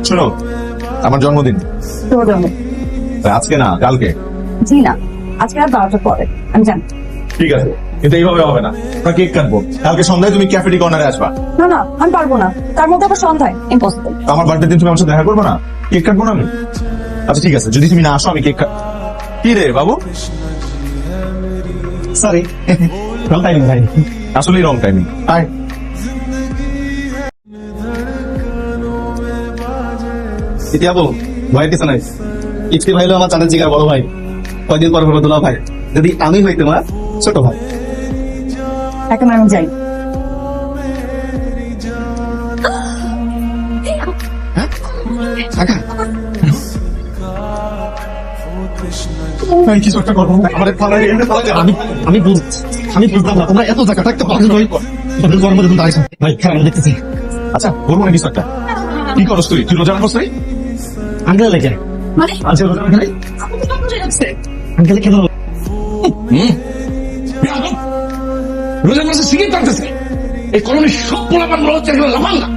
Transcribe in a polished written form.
শোনো, আমার জন্মদিন শুভ জন্ম। আজকে না, কালকে। জি না, আজকে আর 12টার পরে আমি জানি। ঠিক আছে, কিন্তু এইভাবে হবে না। আমরা কেক কাটবো কালকে সন্ধ্যায়, তুমি ক্যাফেটি কর্নারে আসবা। না না, আমি পারবো না, তার মধ্যে আবার সন্ধ্যায় ইম্পসিবল। আমার বার্থডে দিন তুমি আমার সাথে দেখা করবো না? কেক কাটবো না আমি? আচ্ছা ঠিক আছে, যদি তুমি না আসো আমি কেক কি রে বাবু? সরি, রং টাইমিং ভাই। আসলেই রং টাইমিং। আয়। ইতি আপু, ভয়ের কিছু নাই। ইফতি ভাই হলো আমার চাঁদের জিগার বড় ভাই, কয়দিন পর হবে দুলা ভাই। যদি আমি হই তোমার ছোট ভাই। এখন আমি যাই। কাকা, আমি কিছু একটা করবো, আমাদের পাড়ায় এনে পালা যাবে। আমি বুঝলাম না তোমরা এত জায়গা থাকতে পারো ভাই। গরম মধ্যে দাঁড়াইছো ভাই, খেলা আমি দেখতেছি। আচ্ছা বলবো না কিছু একটা। কি করস তুই? তুই রোজা রাখস নাই? আঙ্কেল লেগে মানে আজকে রোজা রাখা নাই? আপনি তো বুঝে যাচ্ছে। আঙ্কেল কেন? রোজা মাসে সিগারেট টানতেছে। এই কলোনির সব পোলাপান গুলো হচ্ছে এগুলো লাফাঙ্গা।